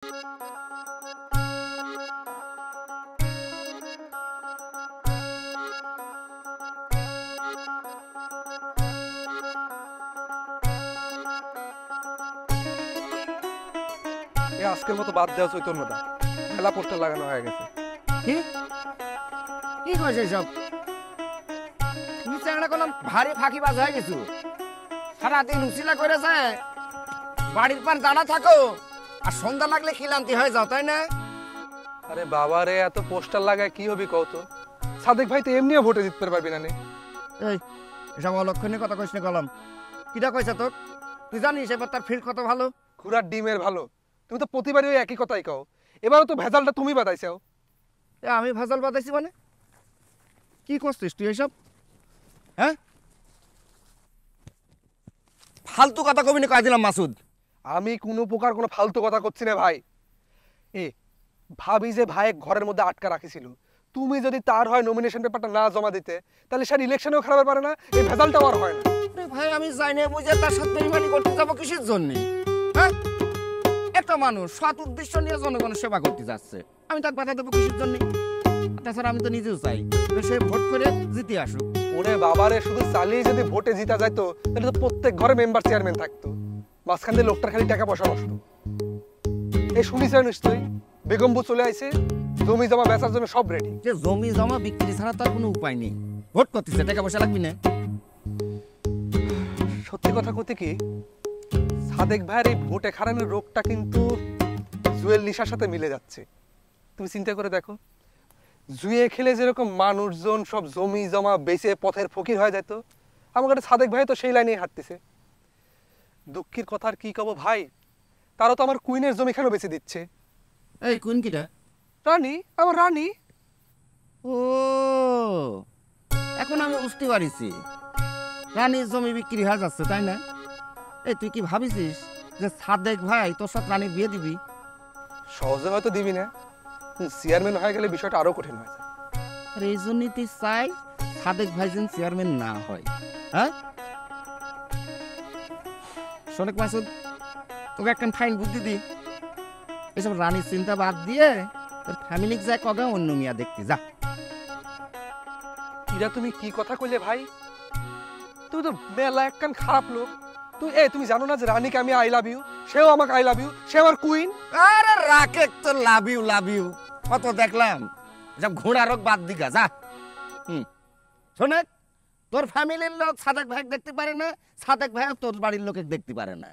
আজকের মতো বাদ দেওয়া চৈতন্যদা, মেলা পোস্টার লাগানো হয়ে গেছে। কি কি কইছে সব? তুমি চাংড়া করলাম ভারী ফাঁকিবাজ হয়ে গেছো। সারাদিন উচিলা করে যায়, বাড়ির পান দাঁড়া থাকো, আর সন্ধ্যা লাগলে খিলান্তি হয়ে যাও, তাই না? আরে বাবা রে, এত পোস্টার লাগায় কি হবি কও তো? সাদেক ভাই তো এমনিও ভোটে জিততে পারবি না। এই এসব অলক্ষণীয় কথা কইস না কলম। কিটা কইছে তোর? তুই জানিস এবার তার ফিল্ড কত ভালো? ঘোড়ার ডিমের ভালো। তুমি তো প্রতিবারই ওই একই কথাই কও। এবারও তো ভেজালটা তুমি বাতাইছাও। আমি ভেজাল বাতাইছি মানে? কি করছিস তুই এসব? হ্যাঁ, ফালতু কথা কবি না কয়ে দিলাম মাসুদ। আমি কোনো প্রকার কোনো ফালতু কথা করছি না ভাই। এ ভাবি যে ভাই ঘরের মধ্যে আটকা রাখিছিল, তুমি যদি তার হয় নমিনেশন পেপারটা না জমা দিতে, তাহলে সে ইলেকশনেও খারাপ পারে না, এই ভেজালটাও আর হয় না। ভাই আমি যাই না বুঝে তার সাথে বেইমানি করতে যাবো কিসের জন্য? হ্যাঁ, একটা মানুষ সৎ উদ্দেশ্য নিয়ে জনগণের সেবা করতে যাচ্ছে, আমি তাকে বাধা দেবো কিসের জন্য? তাছাড়া আমি তো নিজেও চাই সে ভোট করে জিতে আসুক। ওরে বাবারে, শুধু চালিয়ে যদি ভোটে জিতা যাইতো তাহলে তো প্রত্যেক ঘরে মেম্বার চেয়ারম্যান থাকতো। মাঝখান দিয়ে লোকটার খালি টাকা পয়সা নষ্ট। এই শুনিস নিশ্চয়ই বেগমবু চলে আইছে, জমি জমা বেচার জন্য সব রেডি। যে জমি জমা বিক্রি ছাড়া তার কোনো উপায় নেই। ভোট করতেছে, টাকা পয়সা লাগবে না। সত্যি কথা কইতে কি, সাদেক ভাইয়ের এই ভোটে হারানোর রোগটা কিন্তু জুয়েল নিশার সাথে মিলে যাচ্ছে। তুমি চিন্তা করে দেখো, জুয়ে খেলে যেরকম মানুষজন সব জমি জমা বেচে পথের ফকির হয়ে যেত, আমার কাছে সাদেক ভাই তো সেই লাইনেই হাঁটতেছে। দুঃখের কথা আর কি কব ভাই, তারও তো আমার কুইনের জমি কেন বেচে দিচ্ছে। এই কুইন কিটা? রানী, আমার রানী। ও এখন আমি বুঝতে পারিছি, রানীর জমি বিক্রি হয়ে যাচ্ছে, তাই না? এই তুই কি ভাবিছিস যে সাদেক ভাই তোর সাথে রানীর বিয়ে দিবি? সহজে হয়তো দিবি না, চেয়ারম্যান হয়ে গেলে বিষয়টা আরো কঠিন হয়ে যায়। আর এই জন্যই তুই চাই সাদেক ভাই যেন চেয়ারম্যান না হয়। হ্যাঁ শোনেক মাসুদ, তোকে একটা ফাইন বুদ্ধি দি, এসব রানীর চিন্তা বাদ দিয়ে তোর ফ্যামিলিকে যায় কবে অন্য মিয়া দেখতে যা। এরা তুমি কি কথা কইলে ভাই? তুমি তো মেলা একখান খারাপ লোক। তুমি জানো না যে রানীকে আমি আই লাভ ইউ, সেও আমাকে আই লাভ ইউ, সে আমার কুইন। আরে রাকে তো লাভ ইউ কত দেখলাম, সব ঘোড়া রোগ বাদ দিগা যা। শোনে, তোর ফ্যামিলির লোক সাদেক ভাই দেখতে পারে না, সাদেক ভাই তোর বাড়ির লোকে দেখতে পারে না।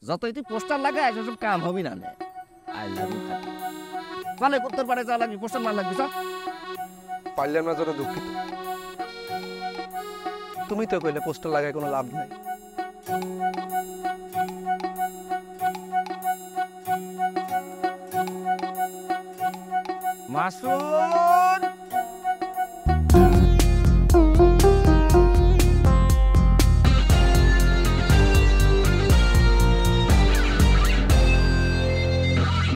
যতই তুই পোস্টার লাগাই সেসব কাম হবি না। আই লাভ ইউ মানে তোর বাড়ি যা লাগবি, পোস্টার না লাগবি সব। পারলাম না জন্য দুঃখিত। তুমি তো কইলে পোস্টার লাগায় কোনো লাভ নাই। মাসুদ